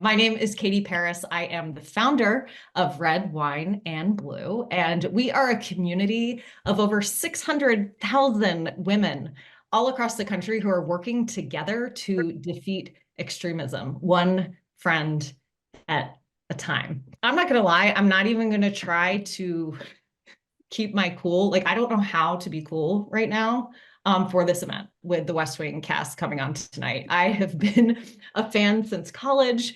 My name is Katie Paris. I am the founder of Red Wine and Blue, and we are a community of over 600,000 women all across the country who are working together to defeat extremism, one friend at a time. I'm not going to lie, I'm not even going to try to keep my cool. Like, I don't know how to be cool right now for this event with the West Wing cast coming on tonight. I have been a fan since college,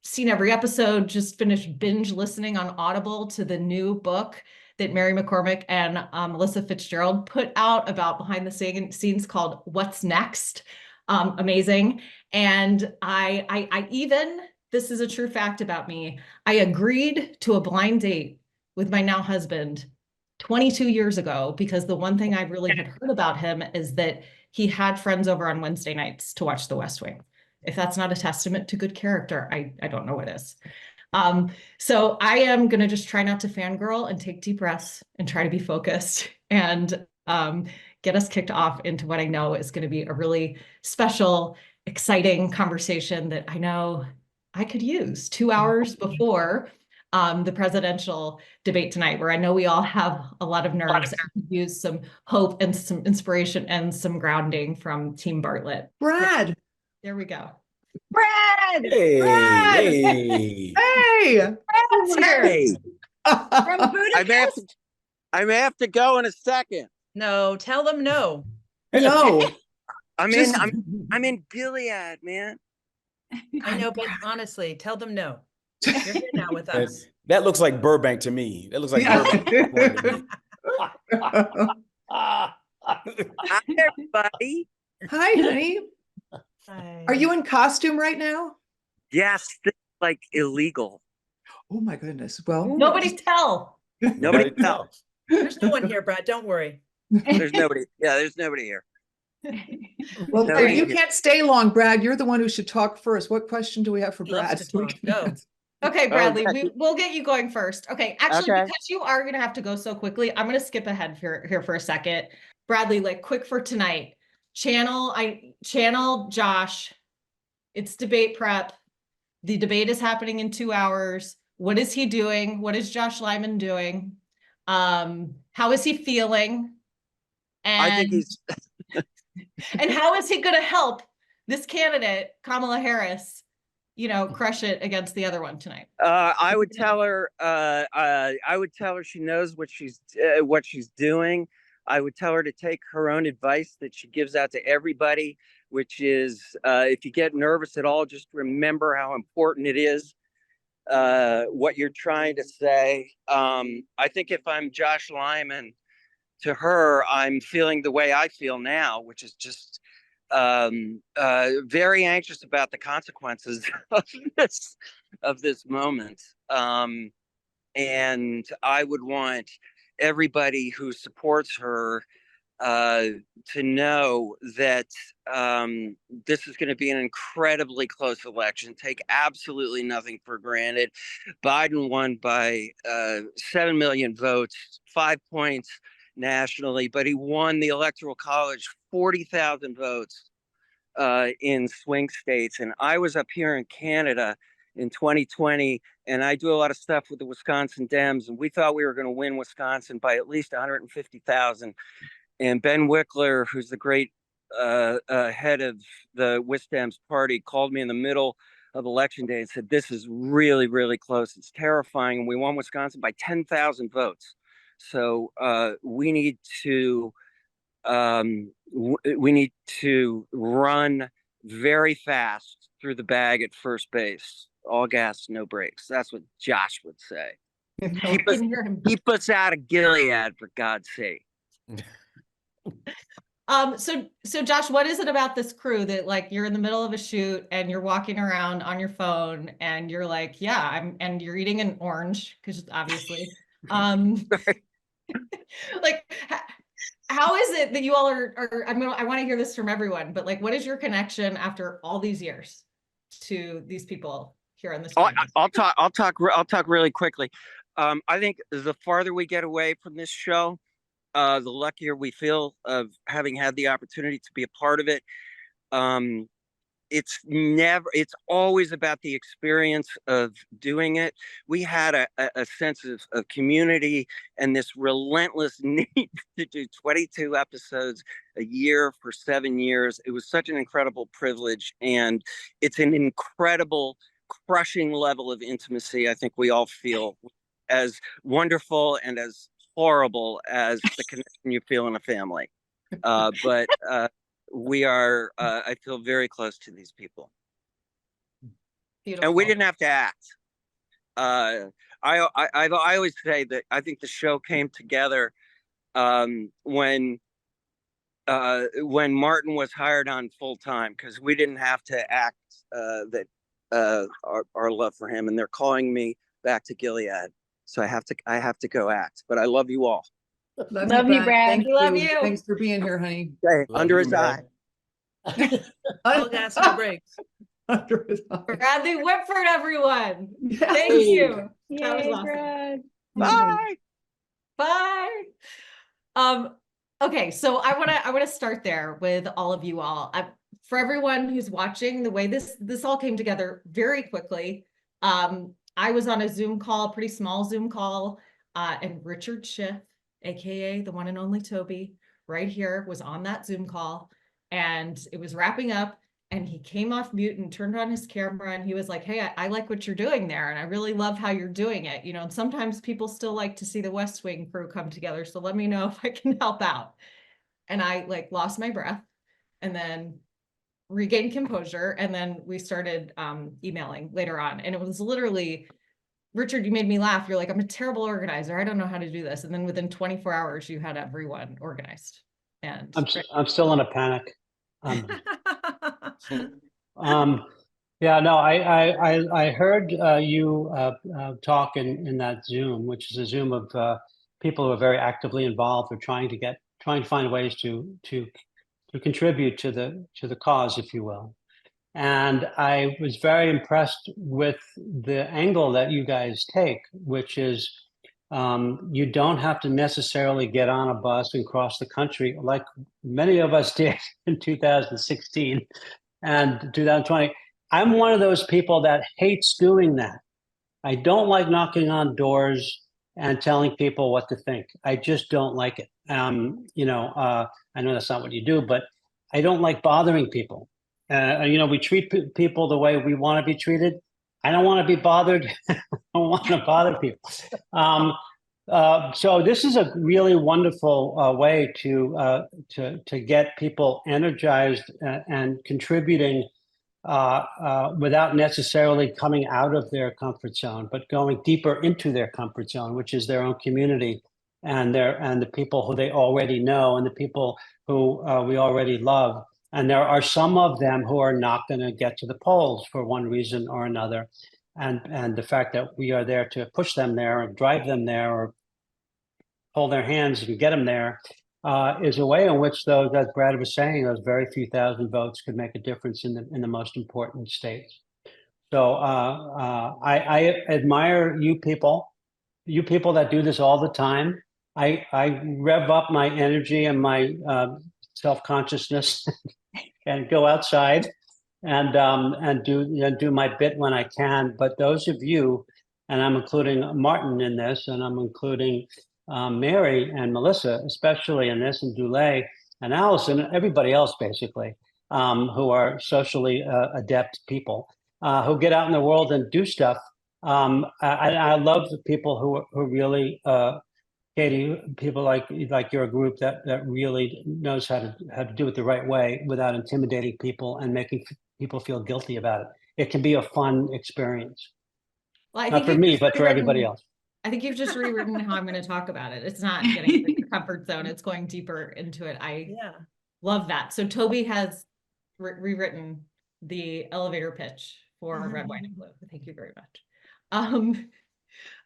seen every episode, just finished binge listening on Audible to the new book that Mary McCormick and Melissa Fitzgerald put out about behind the scenes called What's Next. Amazing. And I even, this is a true fact about me, I agreed to a blind date with my now husband 22 years ago, because the one thing I really had heard about him is that he had friends over on Wednesday nights to watch The West Wing. If that's not a testament to good character, I don't know what is. So I am going to just try not to fangirl and take deep breaths and try to be focused and get us kicked off into what I know is going to be a really special, exciting conversation that I know I could use 2 hours before the presidential debate tonight, where I know we all have a lot of nerves and use some hope and some inspiration and some grounding from Team Bartlett. Brad. There we go. Brad. Hey, Brad. hey, Hey. Brad's here. hey. From Budapest. I may have to go in a second. No, tell them no. No. I'm Just- in Gilead, man. I know, but honestly, tell them no. You're here now with us. That looks like Burbank to me. That looks like Burbank to me. Hi, everybody. Hi, honey. Are you in costume right now? Yes, this is like illegal. Oh my goodness. Well, Nobody tell. Nobody tells. There's no one here, Brad. Don't worry. There's nobody. Yeah, there's nobody here. well, No, you thank you. can't stay long, Brad. You're the one who should talk first. What question do we have for He loves Brad? to talk. Go. Okay, Bradley, Becky. we'll get you going first. Okay, actually, Okay. because you are going to have to go so quickly, I'm going to skip ahead here for a second. Bradley, like quick for tonight. Channel Josh. It's debate prep. The debate is happening in 2 hours. What is he doing? What is Josh Lyman doing? How is he feeling? And I think he's. and how is he going to help this candidate, Kamala Harris, crush it against the other one tonight? I would tell her. I would tell her she knows what she's doing. I would tell her to take her own advice that she gives out to everybody, which is if you get nervous at all, just remember how important it is what you're trying to say. I think if I'm Josh Lyman, to her, I'm feeling the way I feel now, which is just very anxious about the consequences of this moment. And I would want everybody who supports her to know that this is going to be an incredibly close election. Take absolutely nothing for granted. Biden won by 7 million votes, 5 points nationally, but he won the Electoral College 40,000 votes in swing states. And I was up here in Canada in 2020, and I do a lot of stuff with the Wisconsin Dems, and we thought we were going to win Wisconsin by at least 150,000. And Ben Wickler, who's the great head of the Dems party, called me in the middle of election day and said, "This is really, really close. It's terrifying." And we won Wisconsin by 10,000 votes. So we need to run very fast through the bag at first base. All gas, no brakes. That's what Josh would say. Keep us out of Gilead, for God's sake. So Josh, what is it about this crew that, like, you're in the middle of a shoot and you're walking around on your phone and you're like, yeah, and you're eating an orange, because obviously, like, how is it that you all are I want to hear this from everyone, but like, what is your connection after all these years to these people here on this? I'll talk really quickly. I think the farther we get away from this show, the luckier we feel of having had the opportunity to be a part of it. it's always about the experience of doing it. We had a sense of community and this relentless need to do 22 episodes a year for 7 years. It was such an incredible privilege, and it's an incredible, crushing level of intimacy I think we all feel, as wonderful and as horrible as the connection you feel in a family. But we are, I feel very close to these people. Beautiful. And we didn't have to act. I always say that I think the show came together when Martin was hired on full time, because we didn't have to act that our love for him. And they're calling me back to Gilead, so I have to go act. But I love you all. Love you, Brad. Thank you. Love you. Thanks for being here, honey. Okay, Love under you, his eye. No gas, no brakes. Under his eye. Bradley Whitford, everyone. Yes. Thank you. That was Yay, awesome. Brad. Bye. Bye. Okay, so I want to start there with all of you all. For everyone who's watching, the way this all came together very quickly. I was on a Zoom call, pretty small Zoom call, and Richard Schiff, aka the one and only Toby, right here, was on that Zoom call, and it was wrapping up. And he came off mute and turned on his camera, and he was like, hey, I like what you're doing there. And I really love how you're doing it. You know, and sometimes people still like to see the West Wing crew come together. So let me know if I can help out. And I like lost my breath and then regained composure. And then we started emailing later on. And it was literally, Richard, you made me laugh. You're like, I'm a terrible organizer. I don't know how to do this. And then within 24 hours, you had everyone organized. And I'm still in a panic. Yeah, no, I heard you talk in that Zoom, which is a Zoom of people who are very actively involved or trying to find ways to contribute to the cause, if you will. And I was very impressed with the angle that you guys take, which is you don't have to necessarily get on a bus and cross the country like many of us did in 2016 and 2020. I'm one of those people that hates doing that. I don't like knocking on doors and telling people what to think. I just don't like it. I know that's not what you do, but I don't like bothering people. We treat people the way we want to be treated. I don't want to be bothered. I don't want to bother people. So this is a really wonderful way to get people energized and contributing without necessarily coming out of their comfort zone, but going deeper into their comfort zone, which is their own community and the people who they already know and the people who we already love. And there are some of them who are not going to get to the polls for one reason or another. And the fact that we are there to push them there or drive them there or hold their hands and get them there is a way in which those, as Brad was saying, those very few thousand votes could make a difference in the most important states. So I admire you people that do this all the time. I rev up my energy and my self-consciousness and go outside and do my bit when I can. But those of you, and I'm including Martin in this, and I'm including Mary and Melissa, especially in this, and Dulé and Allison, and everybody else basically, who are socially adept people who get out in the world and do stuff. I love the people who really, Katie, people like your group that really knows how to do it the right way without intimidating people and making people feel guilty about it. It can be a fun experience. Well, not for me, but for everybody else. I think you've just rewritten how I'm going to talk about it. It's not getting in your comfort zone. It's going deeper into it. I love that. So Toby has rewritten the elevator pitch for Red, Wine, and Blue. Thank you very much.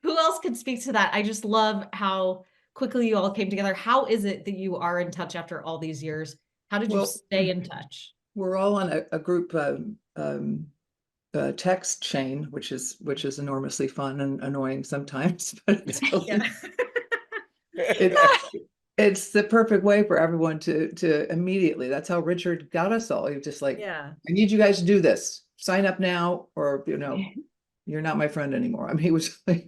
Who else could speak to that? I just love how quickly you all came together. How is it that you are in touch after all these years? How did you stay in touch? We're all on a group text chain, which is enormously fun and annoying sometimes, but it's It's the perfect way for everyone to immediately. That's how Richard got us all. He was just like, Yeah. I need you guys to do this. Sign up now, or you're not my friend anymore. I mean, he was like,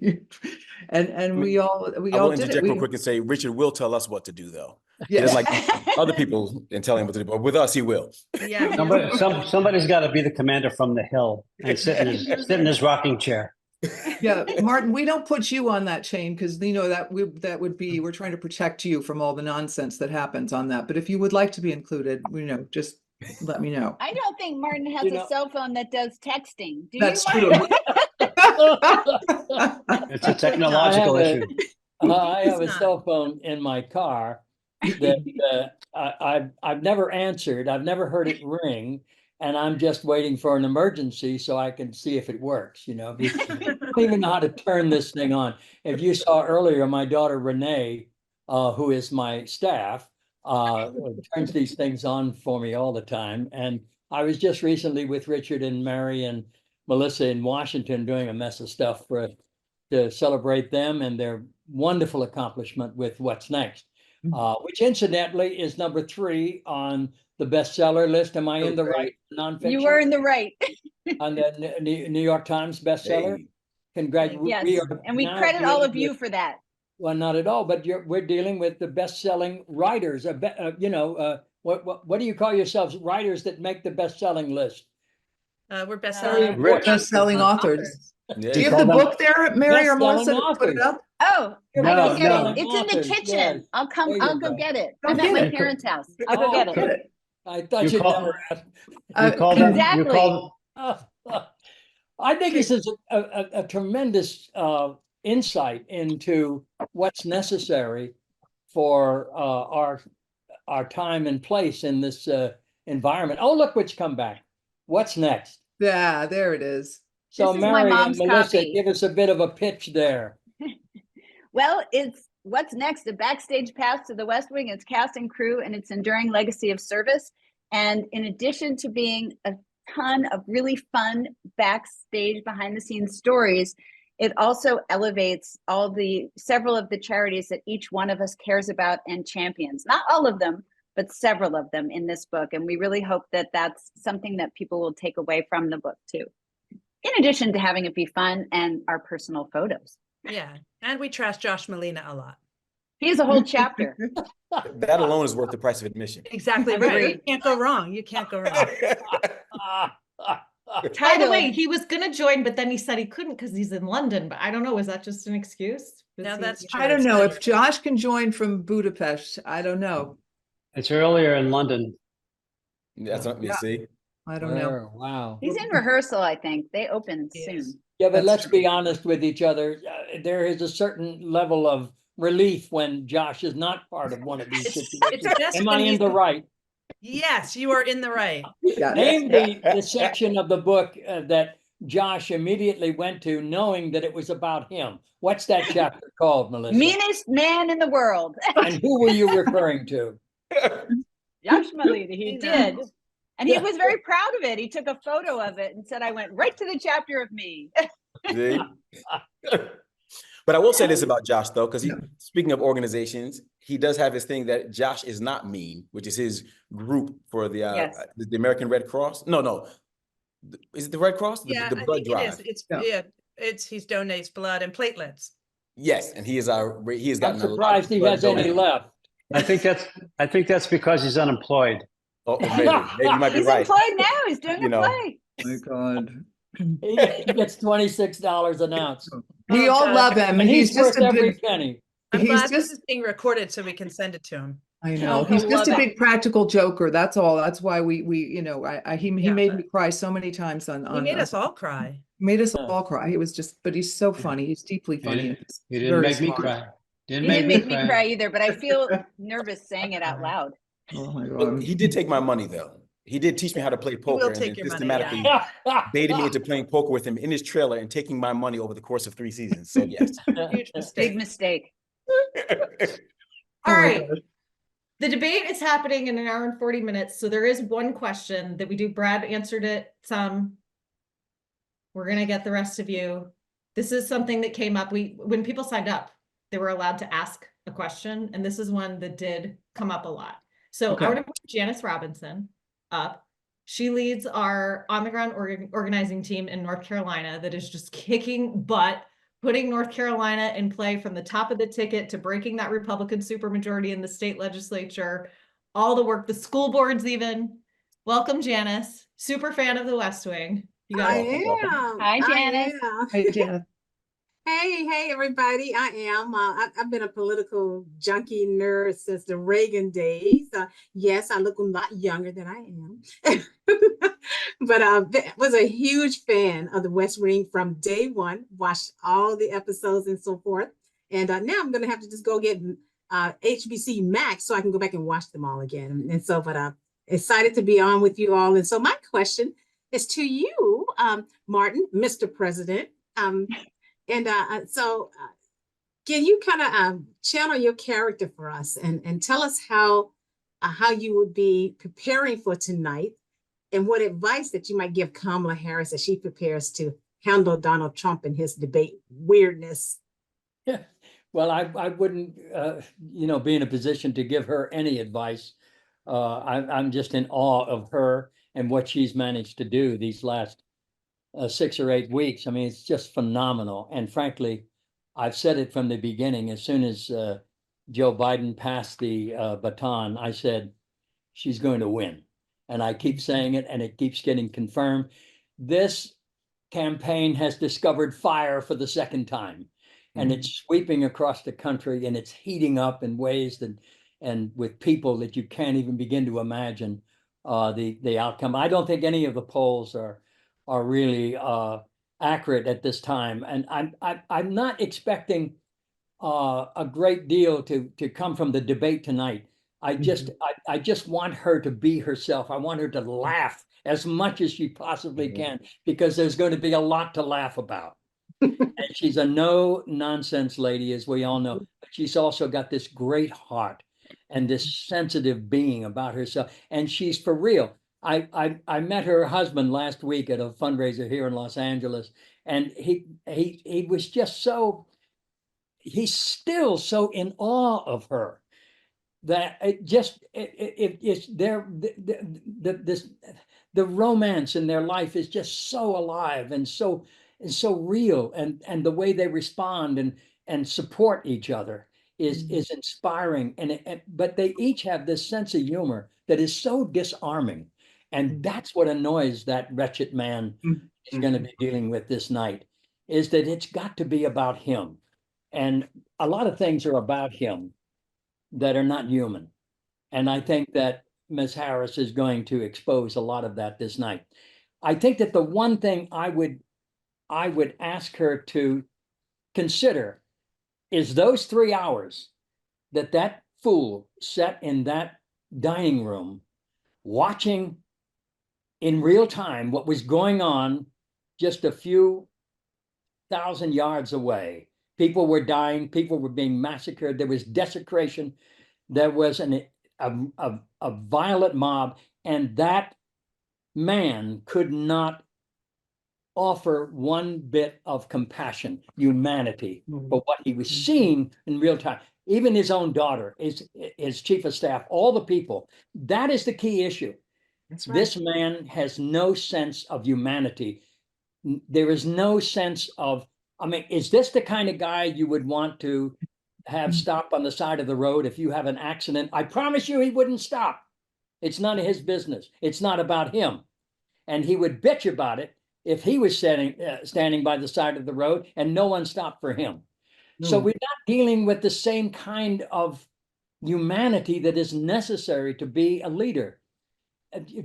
and we all I will did it. interject real quick and say Richard will tell us what to do, though. He Yeah. doesn't like other people and tell him what to do, but with us, he will. Yeah. Somebody's got to be the commander from the hill and sit in his rocking chair. Yeah, Martin, we don't put you on that chain because that would be, we're trying to protect you from all the nonsense that happens on that. But if you would like to be included, just let me know. I don't think Martin has a cell phone that does texting. Do That's you, true. Martin? It's a technological issue. I have a not. cell phone in my car that I've never answered. I've never heard it ring, and I'm just waiting for an emergency so I can see if it works. Because I don't even know how to turn this thing on. If you saw earlier, my daughter Renee, who is my staff, turns these things on for me all the time. And I was just recently with Richard and Mary and Melissa in Washington doing a mess of stuff to celebrate them and their wonderful accomplishment with What's Next, which incidentally is number 3 on the bestseller list. Am I in the right? Nonfiction? You were in the right. On the New York Times bestseller. Hey. Congratulations. Yes, and we credit all of you for that. Well, not at all, but we're dealing with the best-selling writers. What do you call yourselves? Writers that make the best-selling list. We're best-selling. Best-selling authors. Yeah. Do you have the book there, Mary or Melissa, Best-selling to put it authors. up? Oh, I No, can get no. it. It's in the Authors, kitchen. yes. I'll There you go go. get it. Go I'm at get my it. parents' house. I'll go Oh, get Get it. it. I thought You you'd call- never ask. You call them. Exactly. You call. I think this is a tremendous insight into what's necessary for our time and place in this environment. Oh, look what's come back. What's next? Yeah, there it is. So This is my Mary and mom's Melissa, copy. give us a bit of a pitch there. Well, it's What's Next, a backstage pass to the West Wing, its cast and crew, and its enduring legacy of service. And in addition to being a ton of really fun backstage behind the scenes stories, it also elevates several of the charities that each one of us cares about and champions. Not all of them, but several of them in this book. And we really hope that that's something that people will take away from the book too. In addition to having it be fun and our personal photos. Yeah. And we trash Josh Molina a lot. Here's a whole chapter. That alone is worth the price of admission. Exactly right. Agreed. You can't go wrong. You can't go wrong. By the way, he was going to join, but then he said he couldn't because he's in London. But I don't know. Was that just an excuse? No, that's true. I don't It's know not- if Josh can join from Budapest. I don't know. It's earlier in London. That's what you see. I don't know. Oh, wow. He's in rehearsal, I think. They open He soon. is. Yeah, but That's let's true. be honest with each other. There is a certain level of relief when Josh is not part of one of these It's situations. best Am when I in he's- the right? Yes, you are in the right. Yeah. Name the section of the book that Josh immediately went to knowing that it was about him. What's that chapter called, Melissa? Meanest man in the world. And who were you referring to? Josh Molina, he He did. knows. And he was very proud of it. He took a photo of it and said, I went right to the chapter of me. See? But I will say this about Josh, though, because speaking of organizations, he does have his thing that Josh is not mean, which is his group for the Yes. the American Red Cross. No, is it the Red Cross? Yeah, the I blood think drive. it is. Yeah. He donates blood and platelets. Yes, and he has I'm gotten surprised he has any left. I think that's because he's unemployed. Oh, maybe you might be He's right. employed now. He's doing You a know. play. My God. He gets $26 an ounce. We Oh, all God. love him, and he's just worth a every big. penny. I'm He's glad just. this is being recorded so we can send it to him. I know. Oh, He's I just a love big practical joker. That's all. That's why he Yeah, made but- me cry so many times on. He made us all cry. Made us Yeah. all cry. He was just, but he's so funny. He's deeply funny. and he's He didn't very make me smart. cry. He didn't make me cry either, but I feel nervous saying it out loud. Oh my But God. he did take my money, though. He did teach me how to play poker and take then your money, systematically yeah. baited me into playing poker with him in his trailer and taking my money over the course of 3 seasons. So yes. Huge Big mistake. mistake. All Oh my right. God. The debate is happening in an hour and 40 minutes. So there is one question that we do. Brad answered it some. We're going to get the rest of you. This is something that came up when people signed up. they were allowed to ask a question, and this is one that did come up a lot. So Okay. I want to put Janice Robinson up. She leads our on-the-ground organizing team in North Carolina that is just kicking butt, putting North Carolina in play from the top of the ticket to breaking that Republican supermajority in the state legislature, all the work, the school boards even. Welcome, Janice. Super fan of the West Wing. You got I it. am. Hi, Janice. I am. Hi, Janet. Hey, everybody. I am. I've been a political junkie nerd since the Reagan days. Yes, I look a lot younger than I am. But I was a huge fan of the West Wing from day one, watched all the episodes and so forth. And now I'm going to have to just go get HBC Max so I can go back and watch them all again. And so, but I'm excited to be on with you all. And so my question is to you, Martin, Mr. President. So can you kind of channel your character for us and tell us how you would be preparing for tonight and what advice that you might give Kamala Harris as she prepares to handle Donald Trump and his debate weirdness? Yeah. Well, I wouldn't, be in a position to give her any advice. I'm just in awe of her and what she's managed to do these last 6 or 8 weeks. I mean, it's just phenomenal. And frankly, I've said it from the beginning. As soon as Joe Biden passed the baton, I said, she's going to win. And I keep saying it, and it keeps getting confirmed. This campaign has discovered fire for the second time. And it's sweeping across the country, and it's heating up in ways that, and with people that you can't even begin to imagine the outcome. I don't think any of the polls are really accurate at this time, and I'm not expecting a great deal to come from the debate tonight. I just want her to be herself. I want her to laugh as much as she possibly can, because there's going to be a lot to laugh about. And she's a no nonsense lady, as we all know, but she's also got this great heart and this sensitive being about herself, and she's for real. I met her husband last week at a fundraiser here in Los Angeles, and he was just he's still so in awe of her that it's the romance in their life is just so alive and so real, and the way they respond and support each other is inspiring, but they each have this sense of humor that is so disarming. And that's what annoys that wretched man is going to be dealing with this night, is that it's got to be about him. And a lot of things are about him that are not human. And I think that Ms. Harris is going to expose a lot of that this night. I think that the one thing I would ask her to consider is those 3 hours that fool sat in that dining room watching in real time what was going on just a few thousand yards away. People were dying, people were being massacred, there was desecration, there was a violent mob, and that man could not offer one bit of compassion, humanity, for what he was seeing in real time. Even his own daughter, his chief of staff, all the people. That is the key issue. That's right. This man has no sense of humanity. There is no sense of, I mean, is this the kind of guy you would want to have stop on the side of the road if you have an accident? I promise you he wouldn't stop. It's none of his business. It's not about him. And he would bitch about it if he was standing by the side of the road and no one stopped for him. So we're not dealing with the same kind of humanity that is necessary to be a leader.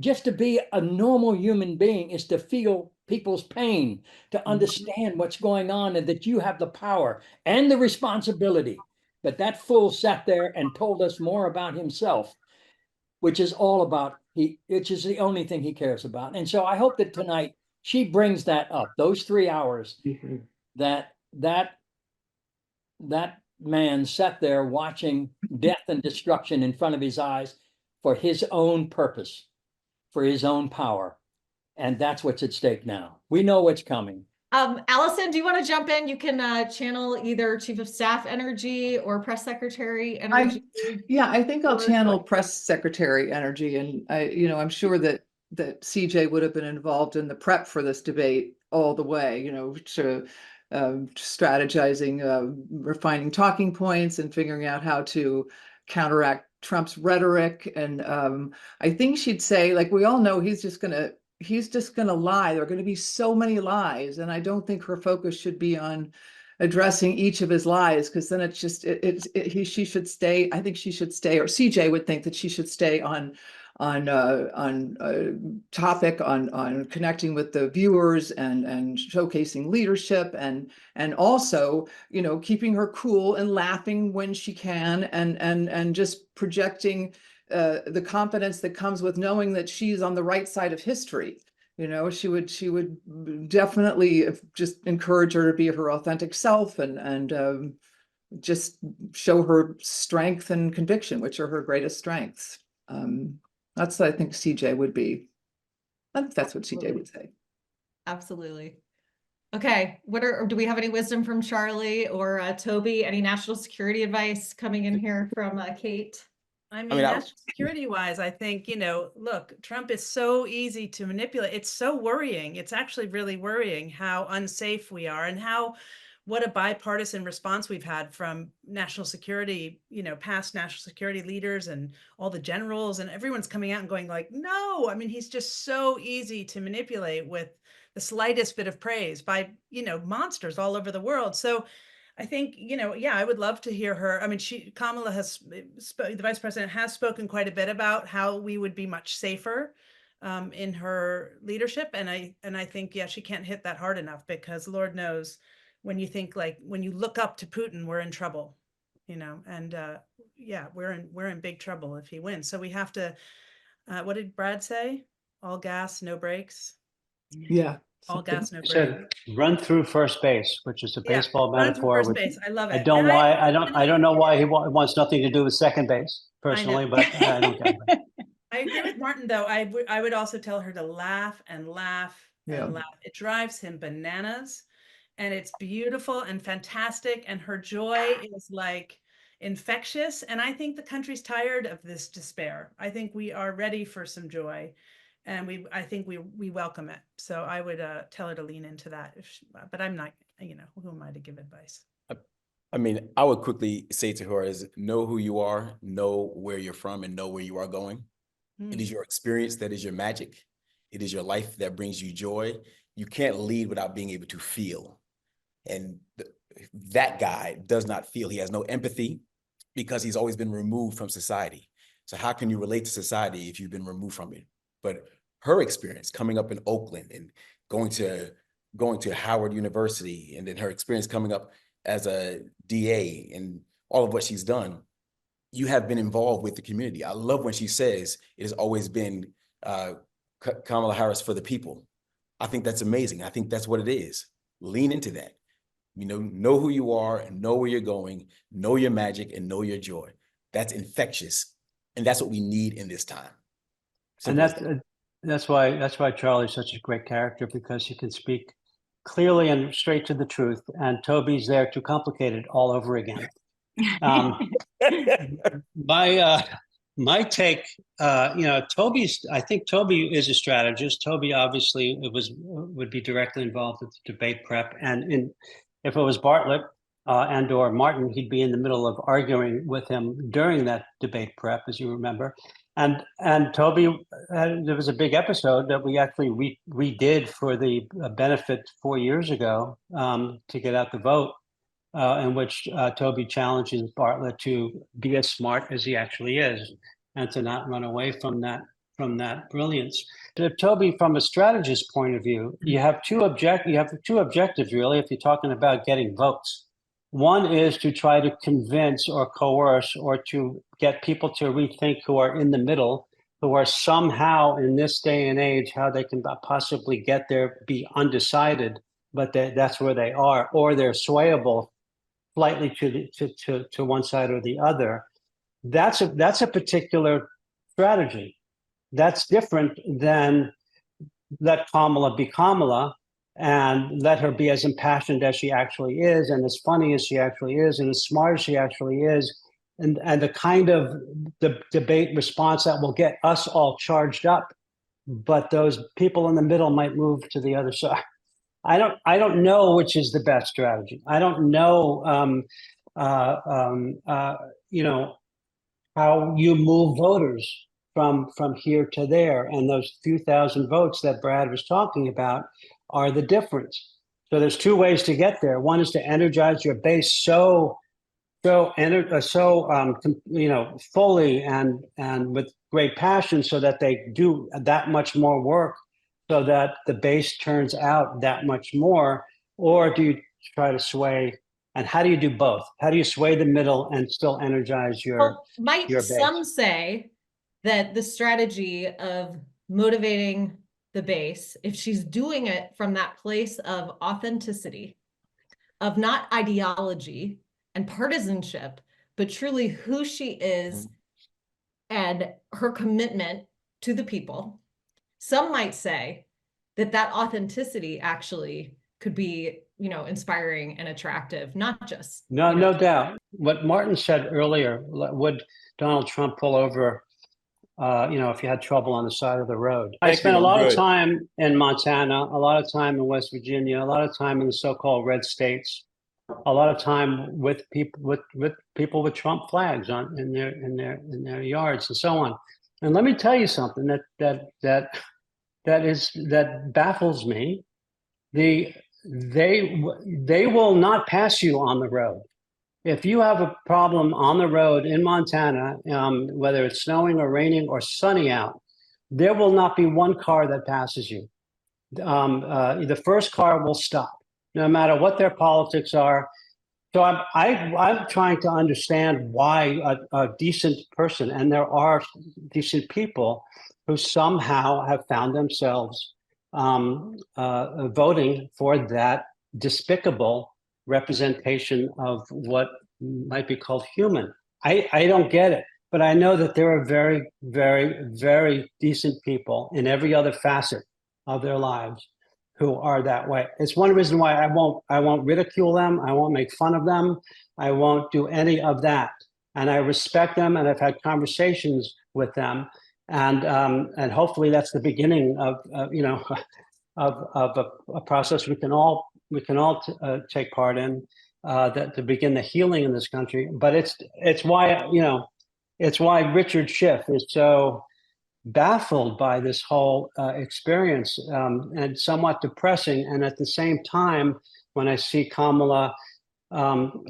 Just to be a normal human being is to feel people's pain, to understand what's going on, and that you have the power and the responsibility. But that fool sat there and told us more about himself, which is all about which is the only thing he cares about. And so I hope that tonight she brings that up, those 3 hours that man sat there watching death and destruction in front of his eyes for his own purpose, for his own power. And that's what's at stake now. We know what's coming. Allison, do you want to jump in? You can channel either Chief of Staff energy or Press Secretary energy. Yeah, I think I'll Or channel what? press secretary energy, and I'm sure that CJ would have been involved in the prep for this debate all the way, to strategizing, refining talking points, and figuring out how to counteract Trump's rhetoric. And I think she'd say, like, we all know he's just gonna lie. There are going to be so many lies, and I don't think her focus should be on addressing each of his lies, because then it's just she should stay. I think she should stay, or CJ would think that she should stay on topic, on connecting with the viewers, and showcasing leadership, and also keeping her cool and laughing when she can, and just projecting the confidence that comes with knowing that she's on the right side of history. She would definitely just encourage her to be her authentic self, and just show her strength and conviction, which are her greatest strengths. That's what I think CJ would be. I think that's what CJ would say. Absolutely. Okay. Do we have any wisdom from Charlie or Toby? Any national security advice coming in here from Kate? I mean, national security wise, I think, look, Trump is so easy to manipulate. It's so worrying. It's actually really worrying how unsafe we are, and what a bipartisan response we've had from national security, past national security leaders and all the generals, and everyone's coming out and going like, no, I mean, he's just so easy to manipulate with the slightest bit of praise by, monsters all over the world. So I think, yeah, I would love to hear her. I mean, Kamala the vice president has spoken quite a bit about how we would be much safer in her leadership. And I think, yeah, she can't hit that hard enough, because Lord knows, when you think, like, when you look up to Putin, we're in trouble, and yeah, we're in big trouble if he wins. So we have to, what did Brad say? All gas, no brakes. Yeah. All gas, no Said, brakes. run through first base, which is a baseball run through metaphor. first base. I love it. I don't know why he wants nothing to do with second base personally, but I don't get it. I agree with Martin, though. I would also tell her to laugh and laugh and laugh. It drives him bananas, and it's beautiful and fantastic, and her joy is like infectious. And I think the country's tired of this despair. I think we are ready for some joy, and I think we welcome it. So I would tell her to lean into that. But I'm not, who am I to give advice? I mean, I would quickly say to her is, know who you are, know where you're from, and know where you are going. It is your experience that is your magic. It is your life that brings you joy. You can't lead without being able to feel. And that guy does not feel. He has no empathy, because he's always been removed from society. So how can you relate to society if you've been removed from it? But her experience coming up in Oakland and going to Howard University, and then her experience coming up as a DA and all of what she's done, you have been involved with the community. I love when she says it has always been Kamala Harris for the people. I think that's amazing. I think that's what it is. Lean into that. Know who you are, and know where you're going, know your magic, and know your joy. That's infectious. And that's what we need in this time. And that's why Charlie's such a great character, because he can speak clearly and straight to the truth. And Toby's there to complicate it all over again. My take, I think Toby is a strategist. Toby obviously would be directly involved with the debate prep, and if it was Bartlett and or Martin, he'd be in the middle of arguing with him during that debate prep, as you remember. And Toby, there was a big episode that we actually redid for the benefit 4 years ago to get out the vote, in which Toby challenges Bartlett to be as smart as he actually is, and to not run away from that brilliance. Toby, from a strategist point of view, you have two objectives really, if you're talking about getting votes. One is to try to convince or coerce or to get people to rethink, who are in the middle, who are somehow in this day and age, how they can possibly get there, be undecided, but that's where they are, or they're swayable slightly to one side or the other. That's a particular strategy. That's different than let Kamala be Kamala and let her be as impassioned as she actually is, and as funny as she actually is, and as smart as she actually is, and the kind of debate response that will get us all charged up, but those people in the middle might move to the other side. I don't know which is the best strategy. I don't know, how you move voters from here to there, and those few thousand votes that Brad was talking about are the difference. So there's two ways to get there. One is to energize your base fully and with great passion, so that they do that much more work, so that the base turns out that much more. Or do you try to sway? And how do you do both? How do you sway the middle and still energize your might your base? some say that the strategy of motivating the base, if she's doing it from that place of authenticity, of not ideology and partisanship, but truly who she is and her commitment to the people, some might say that that authenticity actually could be, inspiring and attractive, not just. No doubt. What Martin said earlier, would Donald Trump pull over, if you had trouble on the side of the road? I spent a lot of time in Montana, a lot of time in West Virginia, a lot of time in the so-called red states, a lot of time with people with Trump flags in their yards and so on. And let me tell you something that baffles me. They will not pass you on the road. If you have a problem on the road in Montana, whether it's snowing or raining or sunny out, there will not be one car that passes you. The first car will stop, no matter what their politics are. So I'm trying to understand why a decent person, and there are decent people who somehow have found themselves voting for that despicable representation of what might be called human. I don't get it, but I know that there are very, very, very decent people in every other facet of their lives who are that way. It's one reason why I won't ridicule them. I won't make fun of them. I won't do any of that. And I respect them, and I've had conversations with them. And hopefully that's the beginning of a process we can all take part in, that to begin the healing in this country. But it's why Richard Schiff is so baffled by this whole experience, and somewhat depressing. And at the same time, when I see Kamala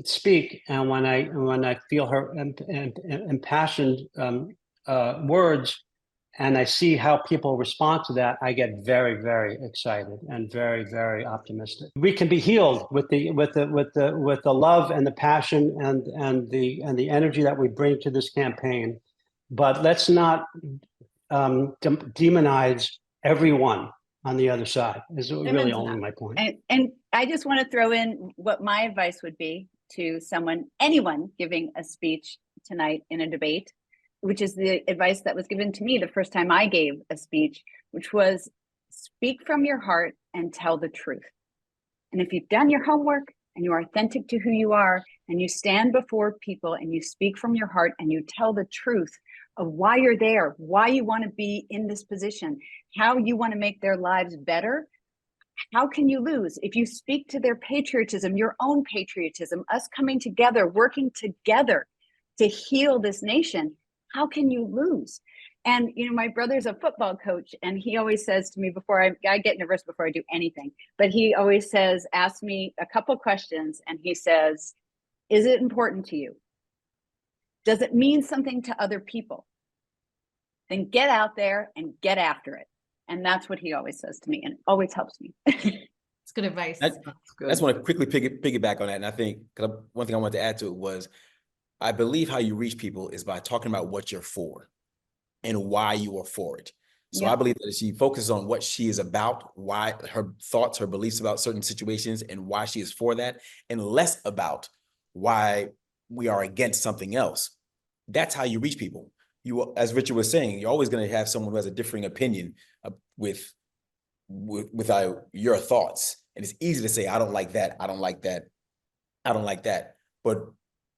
speak, and when I feel her impassioned words, and I see how people respond to that, I get very, very excited and very, very optimistic. We can be healed with the love and the passion and the energy that we bring to this campaign. But let's not demonize everyone on the other side. Is really only my point. And I just want to throw in what my advice would be to anyone giving a speech tonight in a debate, which is the advice that was given to me the first time I gave a speech, which was speak from your heart and tell the truth. And if you've done your homework and you're authentic to who you are, and you stand before people and you speak from your heart and you tell the truth of why you're there, why you want to be in this position, how you want to make their lives better, how can you lose? If you speak to their patriotism, your own patriotism, us coming together, working together to heal this nation, how can you lose? And, my brother's a football coach, and he always says to me I get nervous before I do anything, but he always says, ask me a couple questions. And he says, is it important to you? Does it mean something to other people? Then get out there and get after it. And that's what he always says to me, and always helps me. It's good advice. I just want to quickly piggyback on that. And I think one thing I wanted to add to it was, I believe how you reach people is by talking about what you're for and why you are for it. So I believe that she focuses on what she is about, why her thoughts, her beliefs about certain situations, and why she is for that, and less about why we are against something else. That's how you reach people. You, as Richard was saying, you're always going to have someone who has a differing opinion with without your thoughts. And it's easy to say, I don't like that. I don't like that. I don't like that. But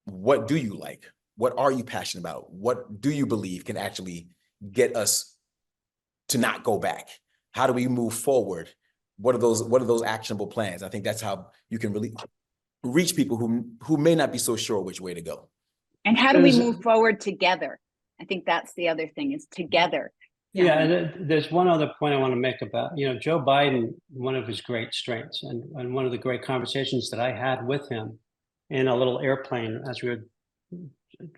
what do you like? What are you passionate about? What do you believe can actually get us to not go back? How do we move forward? What are those actionable plans? I think that's how you can really reach people who may not be so sure which way to go. And how do we move forward together? I think that's the other thing, is together. Yeah, and there's one other point I want to make about, Joe Biden, one of his great strengths, and one of the great conversations that I had with him in a little airplane as we were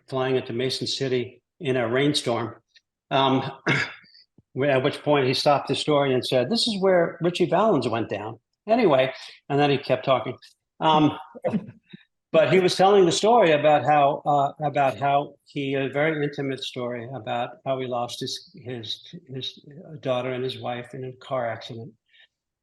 flying into Mason City in a rainstorm, at which point he stopped the story and said, "This is where Richie Valens went down." Anyway, and then he kept talking. But he was telling the story about how he, a very intimate story about how he lost his daughter and his wife in a car accident,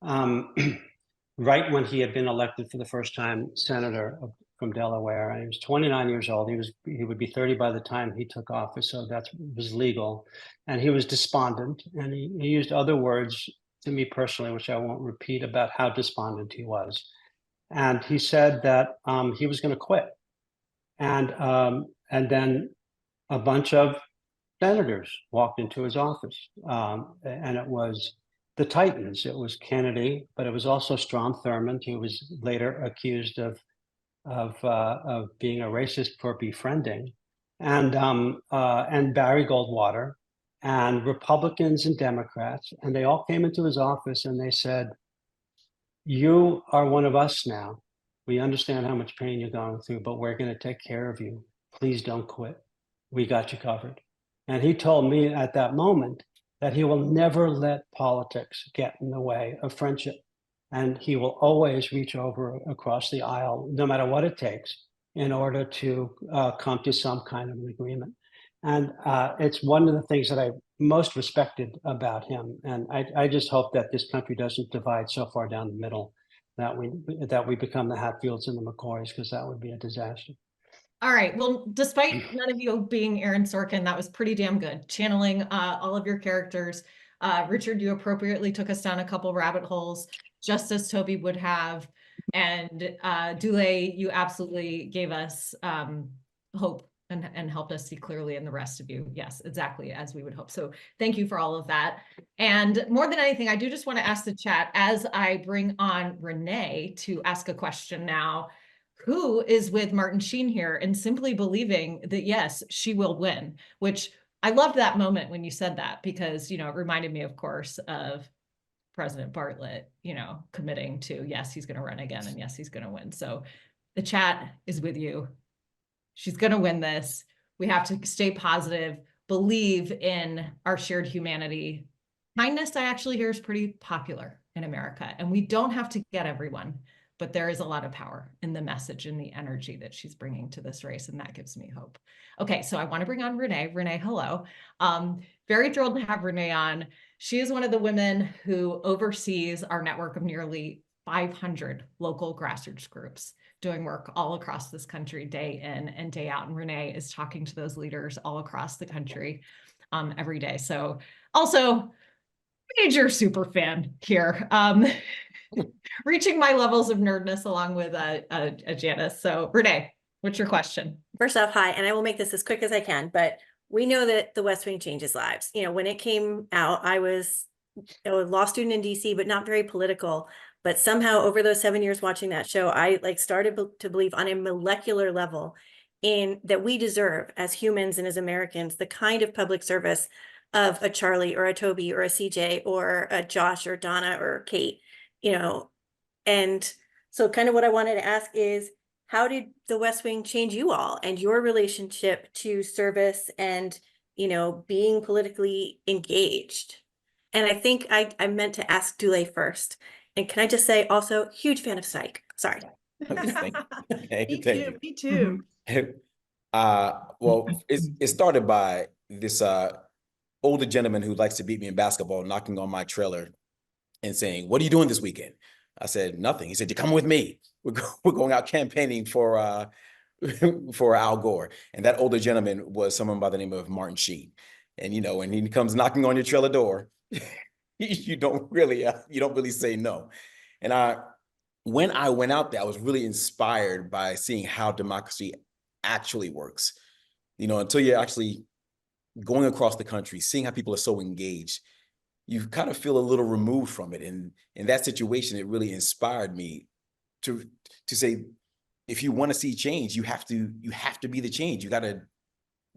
right when he had been elected for the first time senator from Delaware. And he was 29 years old. He would be 30 by the time he took office, so that was legal. And he was despondent, and he used other words to me personally, which I won't repeat, about how despondent he was. And he said that he was going to quit. And then a bunch of senators walked into his office. And it was the Titans. It was Kennedy, but it was also Strom Thurmond, who was later accused of being a racist for befriending, and Barry Goldwater, and Republicans and Democrats. And they all came into his office and they said, "You are one of us now. We understand how much pain you're going through, but we're going to take care of you. Please don't quit. We got you covered." And he told me at that moment that he will never let politics get in the way of friendship. And he will always reach over across the aisle, no matter what it takes, in order to come to some kind of an agreement. And it's one of the things that I most respected about him. And I just hope that this country doesn't divide so far down the middle that we become the Hatfields and the McCoys, because that would be a disaster. All right. Well, despite none of you being Aaron Sorkin, that was pretty damn good. Channeling all of your characters. Richard, you appropriately took us down a couple rabbit holes, just as Toby would have. And Dule, you absolutely gave us hope and helped us see clearly, and the rest of you, yes, exactly as we would hope. So thank you for all of that. And more than anything, I do just want to ask the chat, as I bring on Renee to ask a question now, who is with Martin Sheen here and simply believing that, yes, she will win, which I loved that moment when you said that, because, it reminded me, of course, of President Bartlet, committing to, yes, he's going to run again, and yes, he's going to win. So the chat is with you. She's going to win this. We have to stay positive, believe in our shared humanity. Kindness, I actually hear, is pretty popular in America, and we don't have to get everyone, but there is a lot of power in the message and the energy that she's bringing to this race, and that gives me hope. Okay, so I want to bring on Renee. Renee, hello. Very thrilled to have Renee on. She is one of the women who oversees our network of nearly 500 local grassroots groups doing work all across this country, day in and day out. And Renee is talking to those leaders all across the country every day. So also major super fan here. Reaching my levels of nerdness along with Janice. So Renee, what's your question? First off, hi, and I will make this as quick as I can, but we know that the West Wing changes lives. When it came out, I was a law student in DC, but not very political. But somehow over those 7 years watching that show, I started to believe on a molecular level in that we deserve, as humans and as Americans, the kind of public service of a Charlie or a Toby or a CJ or a Josh or Donna or Kate, And so kind of what I wanted to ask is, how did the West Wing change you all and your relationship to service and, being politically engaged? And I think I meant to ask Dule first. And can I just say also, huge fan of Psych. Sorry. Me too. Well, it started by this older gentleman who likes to beat me in basketball, knocking on my trailer and saying, "What are you doing this weekend?" I said, "Nothing." He said, "You come with me. We're going out campaigning for Al Gore." And that older gentleman was someone by the name of Martin Sheen. And, and he comes knocking on your trailer door you don't really say no. And when I went out there, I was really inspired by seeing how democracy actually works. Until you're actually going across the country, seeing how people are so engaged, you kind of feel a little removed from it. And in that situation, it really inspired me to say, if you want to see change, you have to be the change. You got to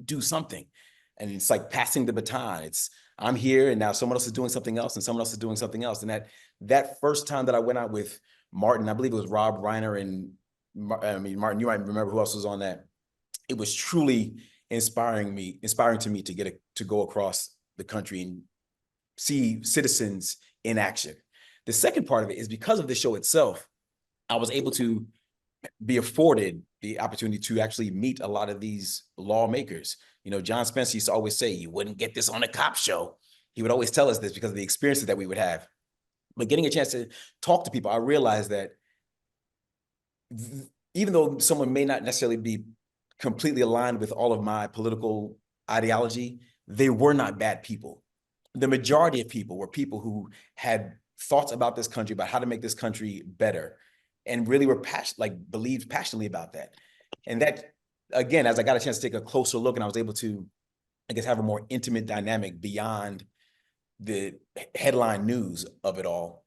do something. And it's like passing the baton. I'm here, and now someone else is doing something else, and someone else is doing something else. And that first time that I went out with Martin, I believe it was Rob Reiner and Martin, you might remember who else was on that. It was truly inspiring to me to go across the country and see citizens in action. The second part of it is because of the show itself, I was able to be afforded the opportunity to actually meet a lot of these lawmakers. John Spencer used to always say, you wouldn't get this on a cop show. He would always tell us this because of the experiences that we would have. But getting a chance to talk to people, I realized that even though someone may not necessarily be completely aligned with all of my political ideology, they were not bad people. The majority of people were people who had thoughts about this country, about how to make this country better, and really were believed passionately about that. And that, again, as I got a chance to take a closer look and I was able to, I guess, have a more intimate dynamic beyond the headline news of it all,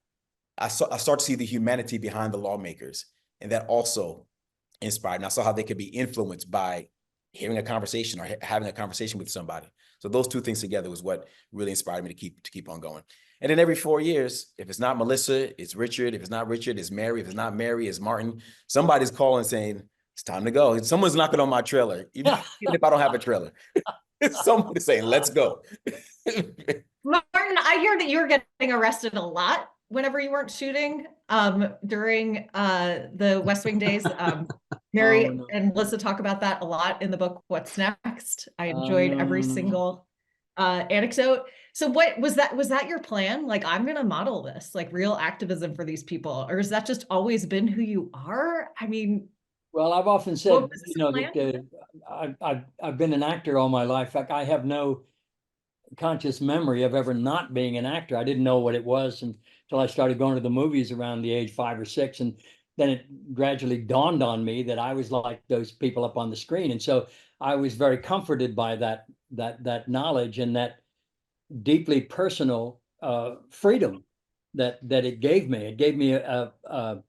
I start to see the humanity behind the lawmakers. And that also inspired. And I saw how they could be influenced by hearing a conversation or having a conversation with somebody. So those two things together was what really inspired me to keep on going. And then every 4 years, if it's not Melissa, it's Richard. If it's not Richard, it's Mary. If it's not Mary, it's Martin. Somebody's calling saying, it's time to go. Someone's knocking on my trailer, even if I don't have a trailer. Somebody's saying, let's go. Martin, I hear that you're getting arrested a lot whenever you weren't shooting during the West Wing days. Mary and Melissa talk about that a lot in the book, What's Next? I enjoyed every single anecdote. So what was that your plan? Like, I'm going to model this, like real activism for these people, or has that just always been who you are? I mean, well, I've often said, that I've been an actor all my life. In fact, I have no conscious memory of ever not being an actor. I didn't know what it was until I started going to the movies around the age 5 or 6. And then it gradually dawned on me that I was like those people up on the screen. And so I was very comforted by that knowledge and that deeply personal freedom that it gave me. It gave me a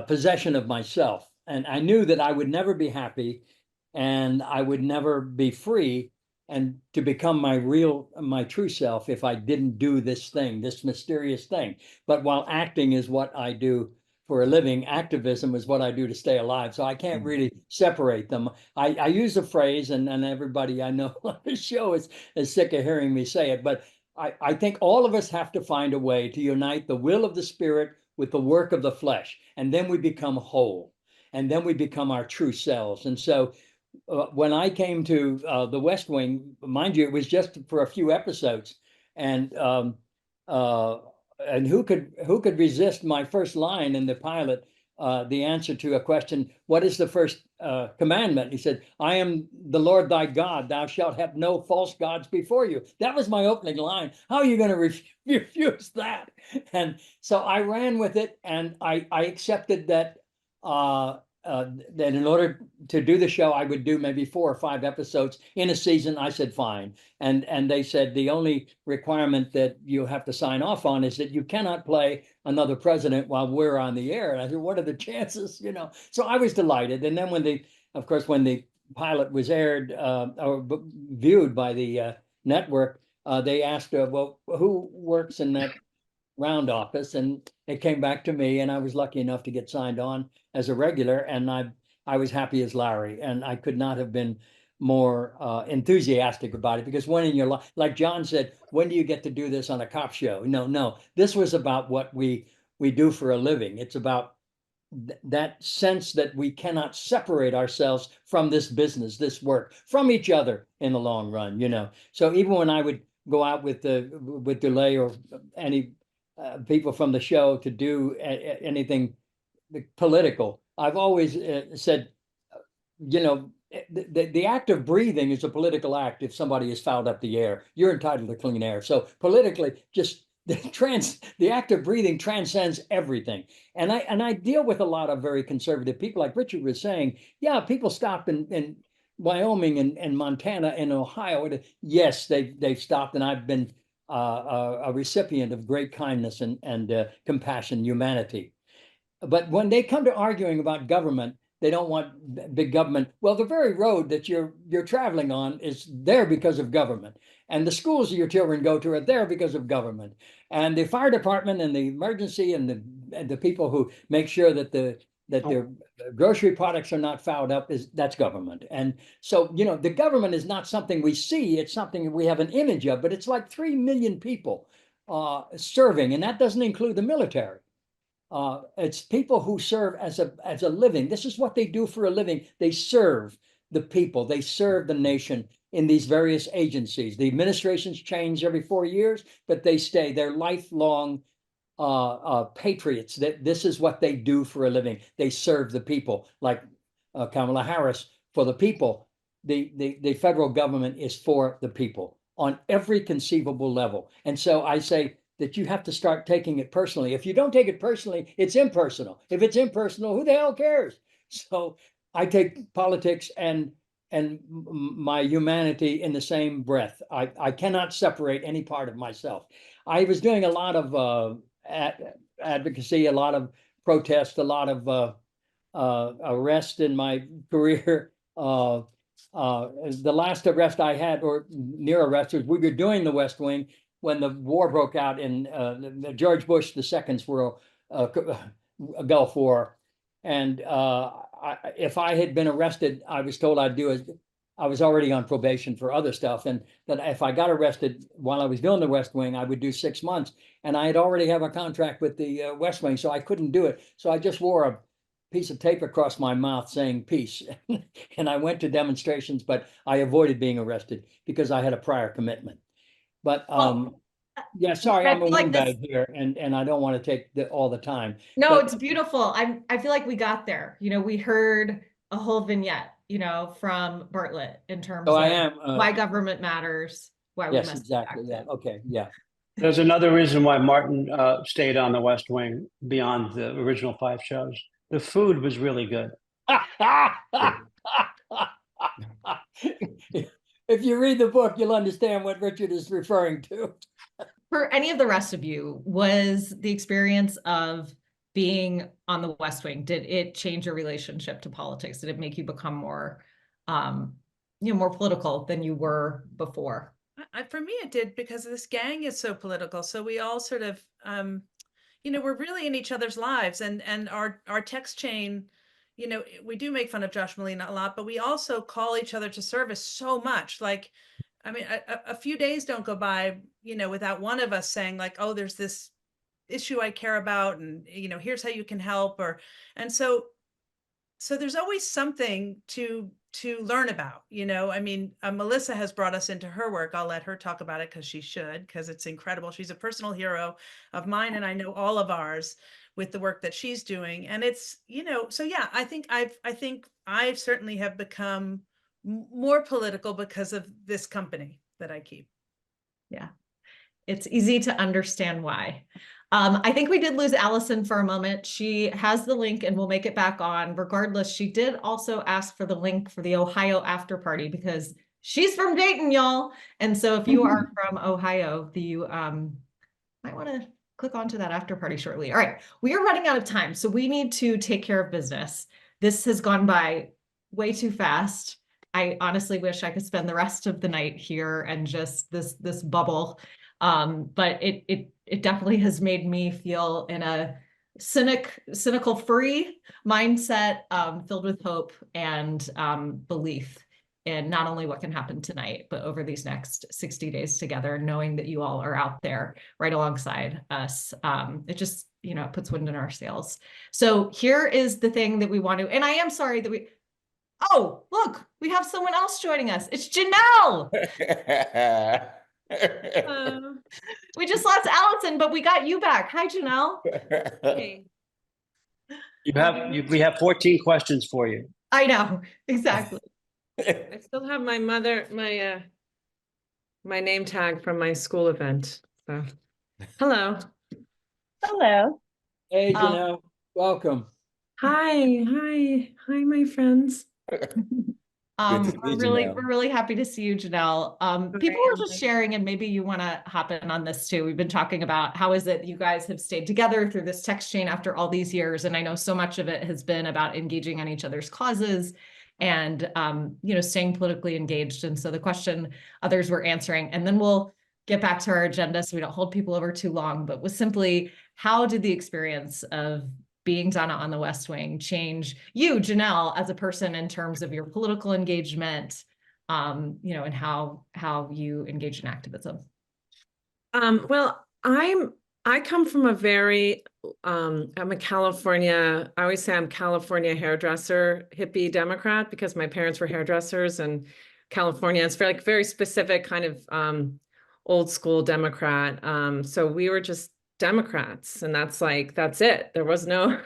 possession of myself. And I knew that I would never be happy and I would never be free and to become my true self if I didn't do this thing, this mysterious thing. But while acting is what I do for a living, activism is what I do to stay alive. So I can't really separate them. I use a phrase, and everybody I know on the show is sick of hearing me say it, but I think all of us have to find a way to unite the will of the spirit with the work of the flesh. And then we become whole. And then we become our true selves. And so when I came to the West Wing, mind you, it was just for a few episodes. And who could resist my first line in the pilot, the answer to a question, what is the first commandment? He said, I am the Lord thy God, thou shalt have no false gods before you. That was my opening line. How are you going to refuse that? And so I ran with it, and I accepted that in order to do the show, I would do maybe 4 or 5 episodes in a season. I said, fine. And they said, the only requirement that you have to sign off on is that you cannot play another president while we're on the air. And I said, what are the chances? So I was delighted. And then when the pilot was aired or viewed by the network, they asked, well, who works in that round office? And it came back to me, and I was lucky enough to get signed on as a regular, and I was happy as Larry, and I could not have been more enthusiastic about it, because when in your life, like John said, when do you get to do this on a cop show? No, this was about what we do for a living. It's about that sense that we cannot separate ourselves from this business, this work, from each other in the long run, So even when I would go out with DeLay or any people from the show to do anything political, I've always said, the act of breathing is a political act. If somebody has fouled up the air, you're entitled to clean air. So politically, just the act of breathing transcends everything. And I deal with a lot of very conservative people, like Richard was saying. Yeah, people stop in Wyoming and Montana and Ohio. Yes, they've stopped, and I've been a recipient of great kindness and compassion, humanity. But when they come to arguing about government, they don't want big government. Well, the very road that you're traveling on is there because of government. And the schools your children go to are there because of government. And the fire department and the emergency and the people who make sure that their grocery products are not fouled up, that's government. And so, you know, the government is not something we see, it's something we have an image of, but it's like 3 million people serving, and that doesn't include the military. It's people who serve as a living. This is what they do for a living. They serve the people. They serve the nation in these various agencies. The administrations change every 4 years, but they stay. They're lifelong patriots. This is what they do for a living. They serve the people, like Kamala Harris, for the people. The federal government is for the people on every conceivable level. And so I say that you have to start taking it personally. If you don't take it personally, it's impersonal. If it's impersonal, who the hell cares? So I take politics and my humanity in the same breath. I cannot separate any part of myself. I was doing a lot of advocacy, a lot of protest, a lot of arrest in my career. The last arrest I had, or near arrest, was we were doing the West Wing when the war broke out in George Bush II's Gulf War. And if I had been arrested, I was told I'd do it. I was already on probation for other stuff. And that if I got arrested while I was doing the West Wing, I would do 6 months. And I had already have a contract with the West Wing, so I couldn't do it. So I just wore a piece of tape across my mouth saying peace. And I went to demonstrations, but I avoided being arrested because I had a prior commitment. But yeah, sorry, I'm a windbag here, and I don't want to take all the time. No, but it's beautiful. I feel like we got there. You know, we heard a whole vignette, you know, from Bartlett in terms of why government matters, why we yes, must exactly. Yeah. Okay. Yeah. There's another reason why Martin stayed on the West Wing beyond the original 5 shows. The food was really good. If you read the book, you'll understand what Richard is referring to. For any of the rest of you, was the experience of being on the West Wing, did it change your relationship to politics? Did it make you become more, more political than you were before? For me, it did, because this gang is so political. So we all sort of, we're really in each other's lives, and our text chain, we do make fun of Josh Molina a lot, but we also call each other to service so much. Like, I mean, a few days don't go by, without one of us saying like, oh, there's this issue I care about, and, here's how you can help. And so there's always something to learn about, I mean, Melissa has brought us into her work. I'll let her talk about it because she should, because it's incredible. She's a personal hero of mine, and I know all of ours with the work that she's doing. And it's, so yeah, I think I certainly have become more political because of this company that I keep. Yeah, it's easy to understand why. I think we did lose Allison for a moment. She has the link and we'll make it back on. Regardless, she did also ask for the link for the Ohio after party because she's from Dayton, y'all. And so if you are from Ohio, you might want to click onto that after party shortly. All right, we are running out of time, so we need to take care of business. This has gone by way too fast. I honestly wish I could spend the rest of the night here and just this bubble. But it definitely has made me feel in a cynical free mindset, filled with hope and belief in not only what can happen tonight, but over these next 60 days together, knowing that you all are out there right alongside us. It just, it puts wind in our sails. So here is the thing that we want to, and I am sorry that oh, look, we have someone else joining us. It's Janelle. We just lost Allison, but we got you back. Hi, Janelle. Hey. We have 14 questions for you. I know, exactly. I still have my name tag from my school event. So Hello. Hello. Hey, Um, Janelle, welcome. Hi, my friends. Good to see you, we're Janelle. really happy to see you, Janelle. People I were am. just sharing, and maybe you want to hop in on this too. We've been talking about how is it you guys have stayed together through this text chain after all these years, and I know so much of it has been about engaging on each other's causes and staying politically engaged. And so the question others were answering, and then we'll get back to our agenda so we don't hold people over too long, but was simply, how did the experience of being Donna on the West Wing change you, Janelle, as a person in terms of your political engagement, and how you engage in activism? Well, I come from a very I'm a California, I always say I'm California hairdresser, hippie Democrat, because my parents were hairdressers, and California is very, like, very specific kind of old school Democrat. So we were just Democrats, and that's it. There was no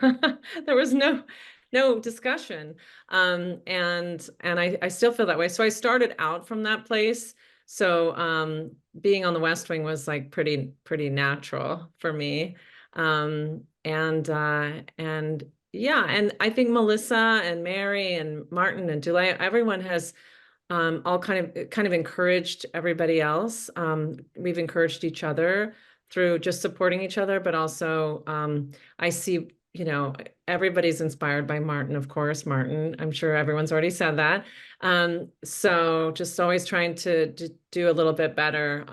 there was no discussion. And I still feel that way. So I started out from that place. So being on the West Wing was like pretty natural for me. And yeah, and I think Melissa and Mary and Martin and Dulé, everyone has all kind of encouraged everybody else. We've encouraged each other through just supporting each other, but also I see, everybody's inspired by Martin, of course. Martin, I'm sure everyone's already said that. So just always trying to do a little bit better.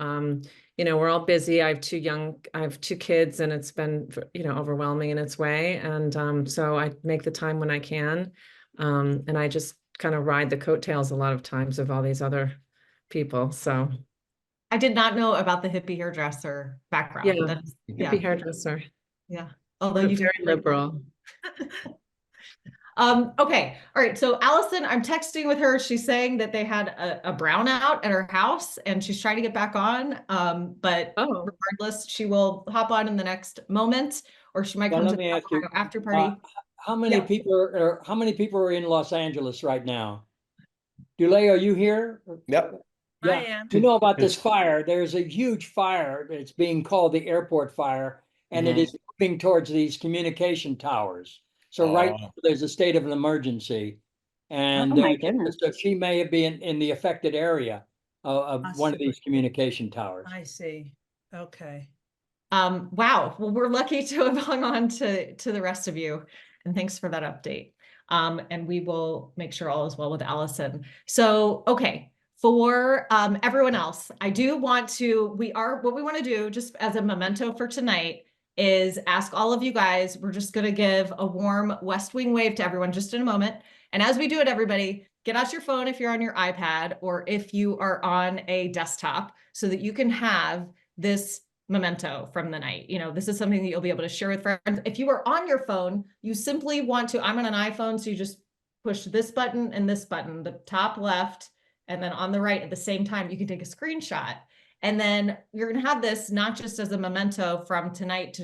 We're all busy. I have two kids, and it's been, overwhelming in its way. And so I make the time when I can. And I just kind of ride the coattails a lot of times of all these other people. So I did not know about the hippie hairdresser background. Yeah, hippie hairdresser. Yeah. Although But you very liberal. Okay. All right. So Allison, I'm texting with her. She's saying that they had a brownout at her house and she's trying to get back on. But regardless, she will hop on in the next moment, or she might come to the after party. How many people are in Los Angeles right now? Dulé, are you here? Yep. Yeah. I am. You know about this fire. There's a huge fire. It's being called the airport fire, and it is moving towards these communication towers. So right now, there's a state of an emergency. And so she may be in the affected area of one of these communication towers. I see. Okay. Wow. Well, we're lucky to have hung on to the rest of you. And thanks for that update. And we will make sure all is well with Allison. So, okay. For everyone else, I do want to, what we want to do just as a memento for tonight is ask all of you guys, we're just going to give a warm West Wing wave to everyone just in a moment. And as we do it, everybody, get out your phone if you're on your iPad or if you are on a desktop so that you can have this memento from the night. This is something that you'll be able to share with friends. If you are on your phone, you simply want to, I'm on an iPhone, so you just push this button and this button, the top left, and then on the right at the same time, you can take a screenshot. And then you're going to have this not just as a memento from tonight,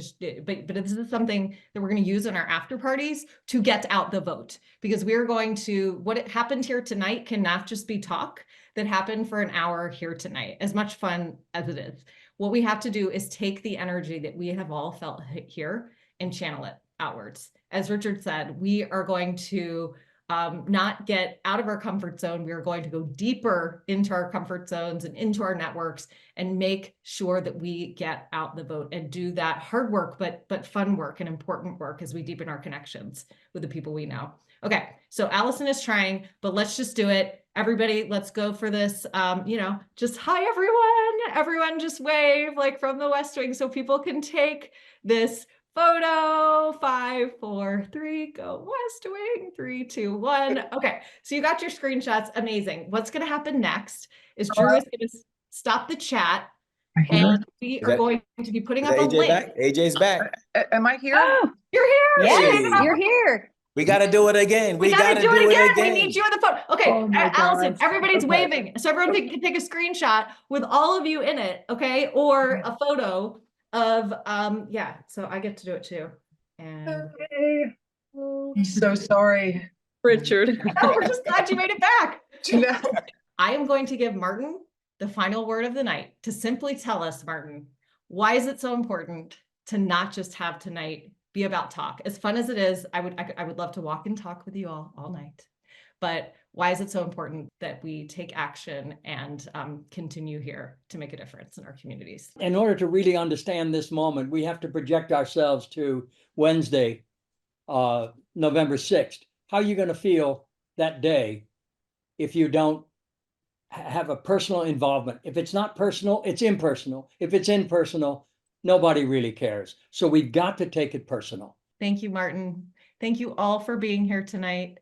but this is something that we're going to use in our after parties to get out the vote. Because we're going to, what happened here tonight cannot just be talk that happened for an hour here tonight, as much fun as it is. What we have to do is take the energy that we have all felt here and channel it outwards. As Richard said, we are going to not get out of our comfort zone. We are going to go deeper into our comfort zones and into our networks and make sure that we get out the vote and do that hard work, but fun work and important work as we deepen our connections with the people we know. Okay, so Allison is trying, but let's just do it. Everybody, let's go for this. Just hi, everyone. Everyone just wave like from the West Wing so people can take this photo. 5, 4, 3, go West Wing. 3, 2, 1. Okay, so you got your screenshots. Amazing. What's going to happen next is Drew is going to stop the chat, and we are going to be putting up a link. AJ's back. Am I here? Oh, you're here. Yes, you're here. We got to do it again. We got to do it again. We need you on the phone. Okay, Allison, God. everybody's waving. So everyone can take a screenshot with all of you in it, okay? Or a photo of, so I get to do it too. And I'm so sorry. Richard. Oh, we're just glad you made it back. I am going to give Martin the final word of the night to simply tell us, Martin, why is it so important to not just have tonight be about talk? As fun as it is, I would love to walk and talk with you all night. But why is it so important that we take action and continue here to make a difference in our communities? In order to really understand this moment, we have to project ourselves to Wednesday, November 6th. How are you going to feel that day if you don't have a personal involvement? If it's not personal, it's impersonal. If it's impersonal, nobody really cares. So we've got to take it personal. Thank you, Martin. Thank you all for being here tonight.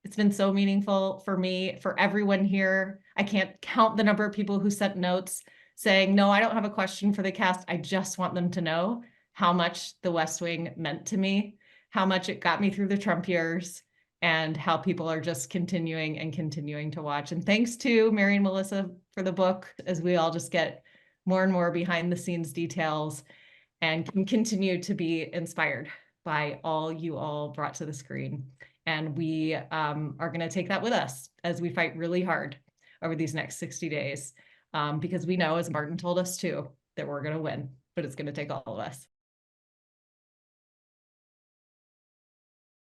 It's been so meaningful for me, for everyone here. I can't count the number of people who sent notes saying, no, I don't have a question for the cast. I just want them to know how much The West Wing meant to me, how much it got me through the Trump years, and how people are just continuing to watch. And thanks to Mary and Melissa for the book, as we all just get more and more behind the scenes details and can continue to be inspired by all you all brought to the screen. And we are going to take that with us as we fight really hard over these next 60 days, because we know, as Martin told us too, that we're going to win, but it's going to take all of us.